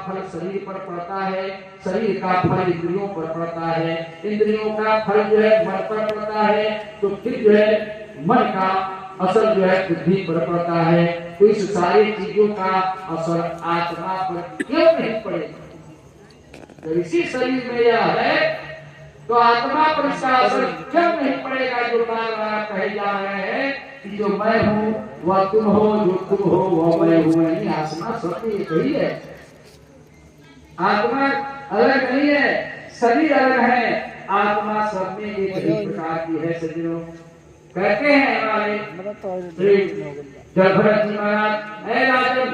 फल शरीर पर पड़ता है, शरीर का फल इंद्रियों पर पड़ता है, इंद्रियों का फल जो है मन पर पड़ता है, तो फिर जो है मन का असर जो है बुद्धि पर पड़ता है। तो इस सारी चीजों का असर आत्मा पर क्यों नहीं पड़ेगा? तो इसी शरीर में यह है तो आत्मा पर इसका असर क्यों नहीं पड़ेगा? जो बार-बार कहे जा रहे हैं कि जो मैं हूँ वह तुम हो, जो तुम हो वह मैं हूँ। नहीं, आत्मा सब एक ही है, आत्मा अलग नहीं है, शरीर अलग है, आत्मा सब में एक ही प्रकार की है। सज्जनों, कहते हैं हमारे भरत जी महाराज, हे राजन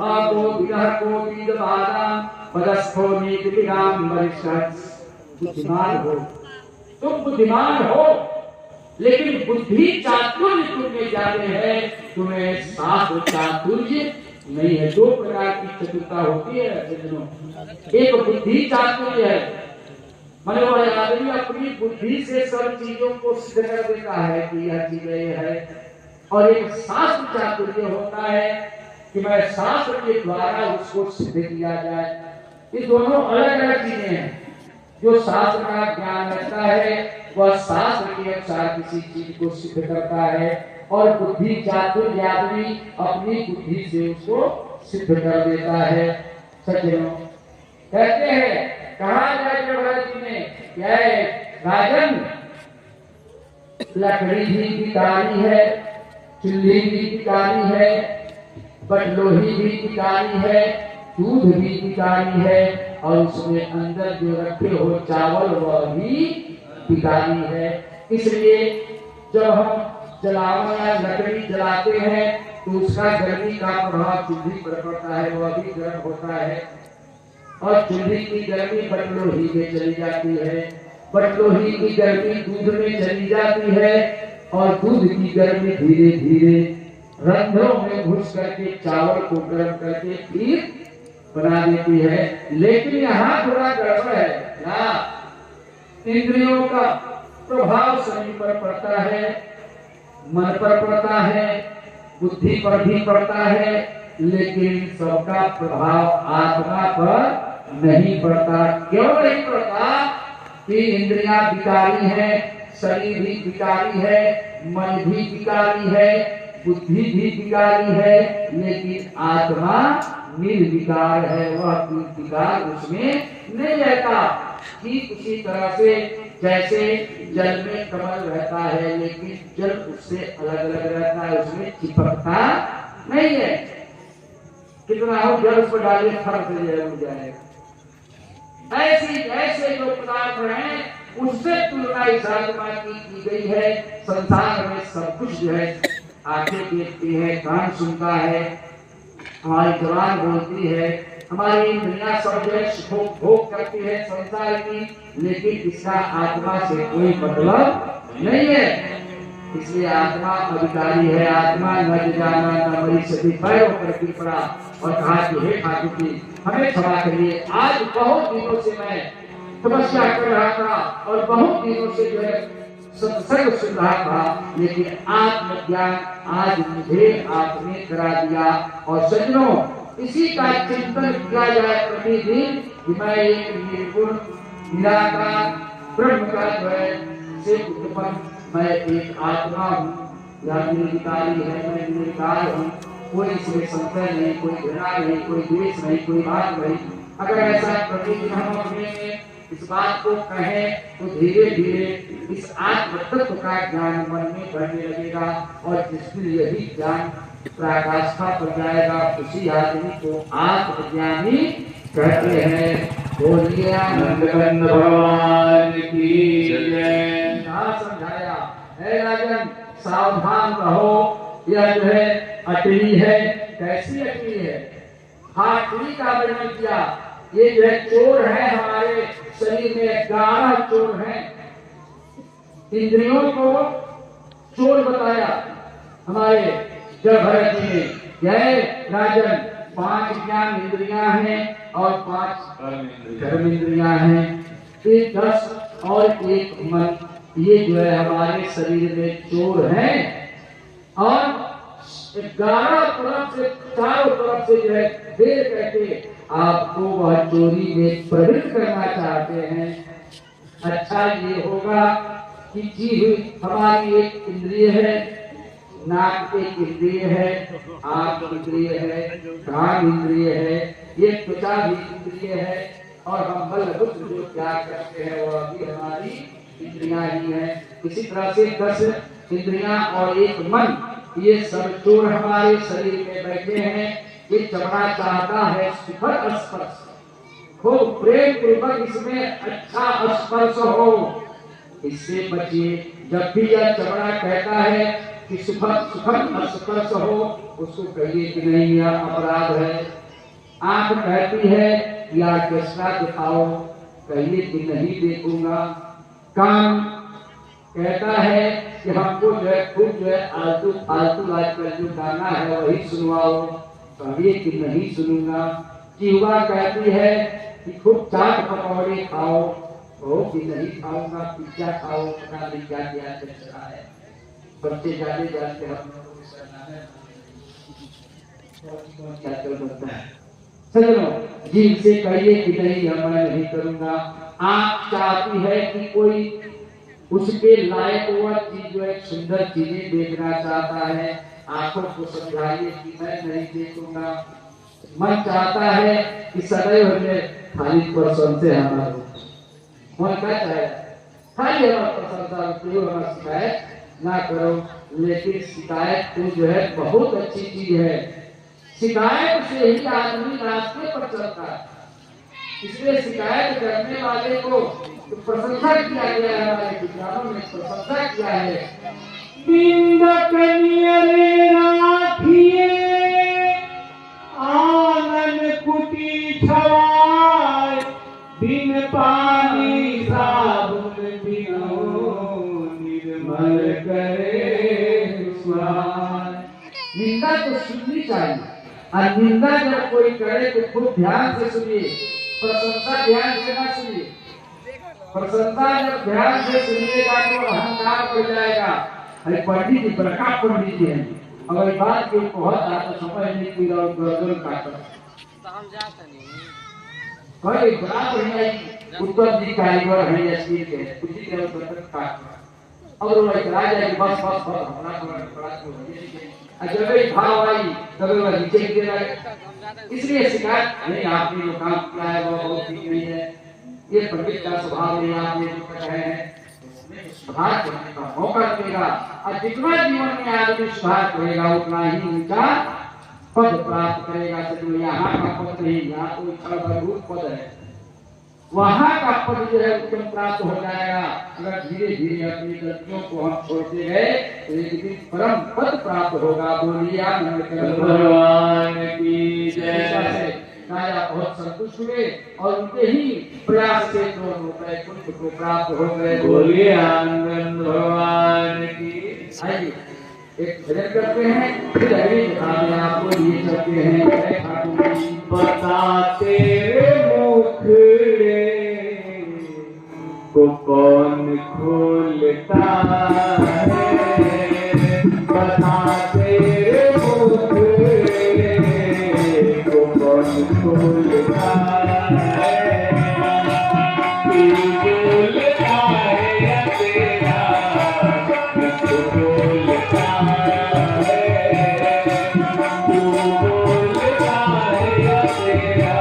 आपो विरह को बीज बाधा पदस्थो नीति विराम वरिष्ठ। बुद्धिमान हो, तुम बुद्धिमान हो, लेकिन बुद्धि चातुर्य तुम्हें जाते हैं, तुम्हें शास्त्र चातुर्य नहीं है। दो प्रकार की चतुरता होती है सज्जनों, एक बुद्धि चातुर्य है, माने वो आदमी अपनी बुद्धि से सब चीजों को सिद्ध कर देता है कि यह चीज ये है, और एक शास्त्र चातुर्य होता है कि मैं शास्त्र के द्वारा उसको सिद्ध किया जाए। ये दोनों अलग अलग चीजें हैं। जो शास्त्र का ज्ञान रखता है वह शास्त्र के अनुसार किसी चीज को सिद्ध करता है, और बुद्धि चातुर्य आदमी अपनी बुद्धि से उसको सिद्ध कर देता है। सज्जनों, कहते हैं, कहा जाए भरत जी ने, क्या है राजन, लकड़ी भी बिकारी है, चूल्ही भी बिकारी है, बटलोही भी बिकारी है, दूध भी बिकारी है, और उसमें अंदर जो रखे हो चावल वह भी बिकारी है। इसलिए जब हम जलावन या लकड़ी जलाते हैं तो उसका गर्मी का प्रभाव चूल्ही पर पड़ता है, वह भी गर्म होता है, और चूल्ही की गर्मी बटलोही में चली जाती है, बटलोही की गर्मी दूध में चली जाती है, और दूध की गर्मी धीरे धीरे रंध्रों में घुस करके चावल को गर्म करके फिर बना देती है। लेकिन यहाँ थोड़ा गड़बड़ है, क्या इंद्रियों का प्रभाव शरीर पर पड़ता है, मन पर पड़ता है, बुद्धि पर भी पड़ता है, लेकिन सबका प्रभाव आत्मा पर नहीं पड़ता। क्यों नहीं पड़ता? कि इंद्रियां विकारी है, शरीर भी विकारी है, मन भी विकारी है, बुद्धि भी विकारी है, लेकिन आत्मा निर्विकार है, वह विकार उसमें नहीं रहता। ठीक उसी तरह से जैसे जल में कमल रहता है, लेकिन जल उससे अलग अलग रहता है, उसमें चिपकता नहीं है। कितना हो जल उस पर डालिए फर्क हो जाएगा। ऐसे जो पदार्थ हैं उससे तुलना इस आत्मा की गई है। संसार में सब कुछ जो है, आंखें देखती है, कान सुनता है, हमारी जुबान बोलती है, हमारी इंद्रियां सब जो है सुख भोग करती है संसार की, लेकिन इसका आत्मा से कोई मतलब नहीं है। इसलिए आत्मा अधिकारी है। आत्मा न जाना न मरी सभी पैरों पर गिर पड़ा और कहा कि हे ठाकुर जी हमें क्षमा करिए, आज बहुत दिनों से मैं तपस्या कर रहा था और बहुत दिनों से जो है सत्संग सुन रहा था, लेकिन आत्मज्ञान आज मुझे आपने करा दिया। और सज्जनों, इसी का चिंतन किया जाए प्रतिदिन कि मैं एक निर्गुण निराकार ब्रह्म का जो है से उत्पन्न मैं एक आत्मा हूँ, या निर्विकारी है, मैं निर्विकार हूँ, कोई इसमें संशय नहीं, कोई घृणा नहीं, कोई द्वेष नहीं, कोई बात नहीं। अगर ऐसा प्रतिदिन हम अपने इस बात को कहें तो धीरे धीरे इस आत्म तत्व का ज्ञान मन में बढ़ने लगेगा, और जिसमें यही ज्ञान प्रकाष्ठा पर जाएगा उसी आदमी को आत्मज्ञानी कहते हैं। बोलिए आनंद भगवान की जय। समझाया है राजन, सावधान रहो, यह जो है अटली है। कैसी अटली है? हाटली का वर्णन किया। ये जो है चोर है, हमारे शरीर में 11 चोर हैं। इंद्रियों को चोर बताया हमारे जब भरत जी ने। जय राजन, 5 ज्ञान इंद्रियां हैं और 5 कर्म इंद्रियां हैं, 10 और 1 मन। ये जो है हमारे शरीर में चोर हैं, और 11 तरफ से चारों तरफ से जो है घेर करके आपको वह चोरी में प्रवृत्त करना चाहते हैं। अच्छा ये होगा कि जीभ हमारी एक इंद्रिय है, नाक एक इंद्रिय है, आंख इंद्रिय है, कान इंद्रिय है, ये त्वचा भी इंद्रिय है, और हम बलबुद्ध जो त्याग करते हैं वह भी हमारी इंद्रियां ही है। इसी तरह से 10 इंद्रियां और एक मन, ये सब चोर हमारे शरीर में बैठे हैं। ये चमड़ा चाहता है सुखद स्पर्श, खूब प्रेम पूर्वक इसमें अच्छा स्पर्श हो, इससे बचिए। जब भी यह चमड़ा कहता है कि सुखद स्पर्श हो, उसको कहिए कि नहीं यह अपराध है। आंख कहती है या कृष्णा दिखाओ, कहिए कि नहीं देखूंगा। कान कहता है कि हमको जो है खूब जो है आलतू फालतू आजकल जो गाना है वही सुनवाओ, कहिए कि नहीं सुनूंगा। जीवा कहती है कि खूब चाट पकौड़े खाओ, कहो कि नहीं खाऊंगा। पिज्जा खाओ, पता नहीं क्या क्या चल रहा है, बच्चे जाते जाते हम लोगों को करना है क्या चल बनता है। सजनो, जीव से कहिए कि नहीं मैं नहीं करूंगा। आंख चाहती है कि कोई उसके लायक वह चीज जो है सुंदर चीजें देखना चाहता है, आंखों को समझाइए कि मैं नहीं देखूंगा। मन चाहता है कि सदैव हमें खाली प्रशंसा हमारा मन क्या चाहे खाली हमारा प्रशंसा, शिकायत ना करो। लेकिन शिकायत तो जो है बहुत अच्छी चीज है, शिकायत से ही आदमी रास्ते पर चलता है। इसलिए शिकायत करने वाले को तो प्रशंसा किया गया है, हमारे विद्वानों ने प्रशंसा किया है। बिंदक नियरे राखिए आंगन कुटी छवाए, बिन पानी साबुन बिनो निर्मल करे स्वाय। निंदा तो सुननी चाहिए, और निंदा जब कोई करे तो खूब ध्यान से सुनिए, प्रशंसा ध्यान से ना सुनिए। प्रशंसा जब ध्यान से सुनिएगा तो अहंकार हो जाएगा। अरे पंडित जी बड़का पंडित जी हैं, अगर बात कोई बहुत आता समझ नहीं कोई गर्दन काट कोई बड़ा बढ़िया उत्तर जी कारीगर है या स्टील के कुछ के गर्दन काट, और वो इतना जाए बस बस बस हमारा बड़ा अजय भाव आई तब वह नीचे गिर लगे। इसलिए शिकायत नहीं, आपने जो काम किया है वो बहुत ठीक नहीं है, ये पंडित का स्वभाव नहीं, आपने जो कर रहे हैं सुधार करने का मौका मिलेगा। और जितना जीवन में आदमी सुधार करेगा उतना ही ऊंचा पद प्राप्त करेगा। तो यहाँ का पद नहीं, यहाँ तो इच्छा पद है, वहाँ का पद जो है उत्तम प्राप्त हो जाएगा। अगर धीरे धीरे अपनी गलतियों को हम छोड़ते गए तो एक दिन परम पद प्राप्त होगा। बोलिए भगवान की जय। राजा बहुत संतुष्ट हुए और उनके ही प्रयास से दोनों वैकुंठ को प्राप्त हो गए। बोलिए आनंद भगवान की। आइए एक भजन करते हैं, फिर अगली कथा में आपको लिए चलते हैं। जय ठाकुर जी। बता तेरे मुखड़े को कौन खोलता है, बता तेरे मुखड़े को कौन खोलता है। तू बोलता है या तेरा तू बोलता है, तू बोलता है या तेरा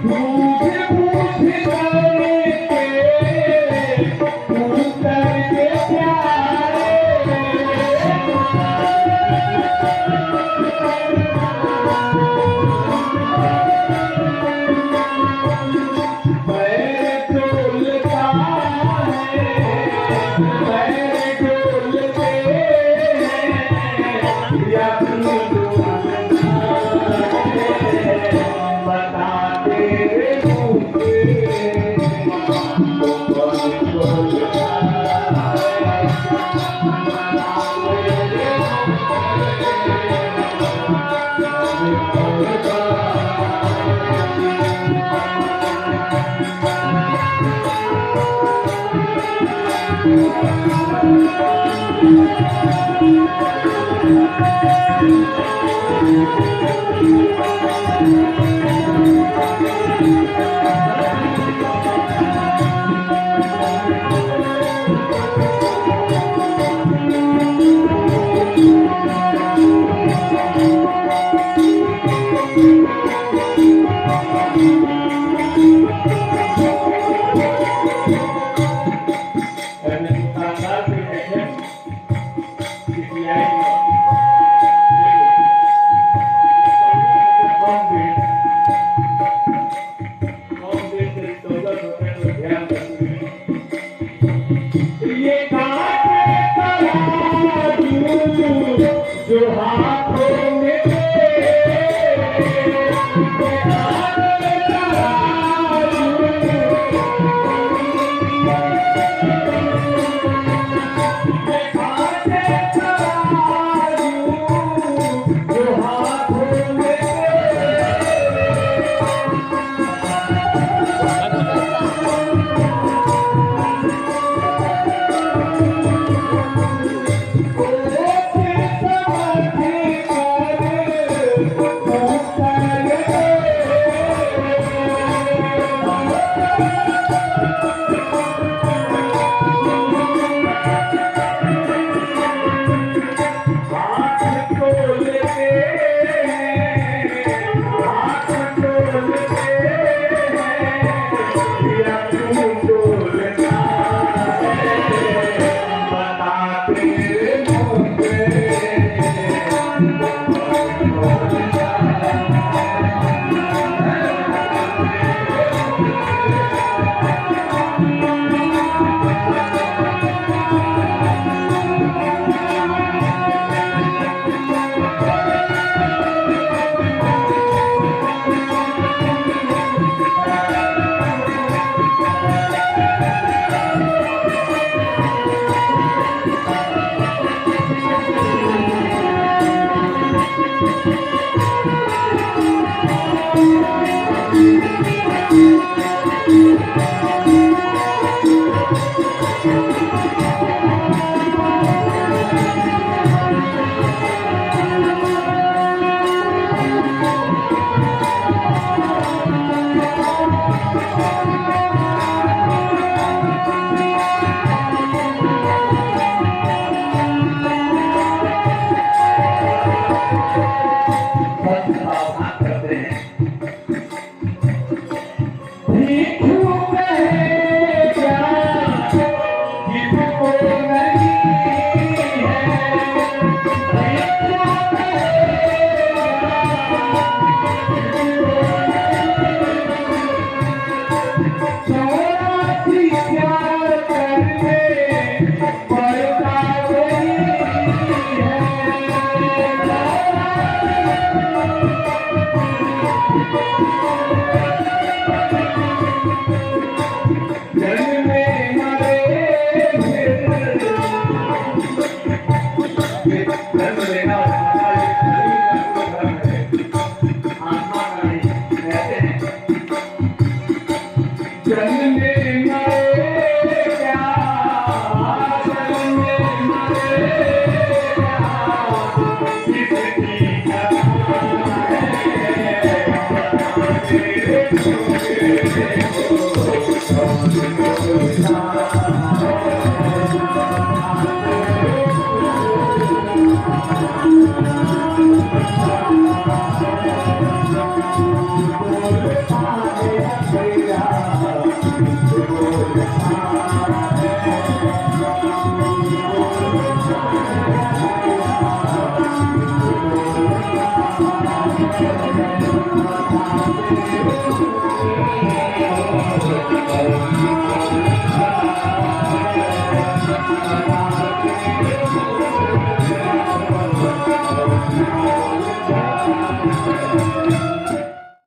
Oh,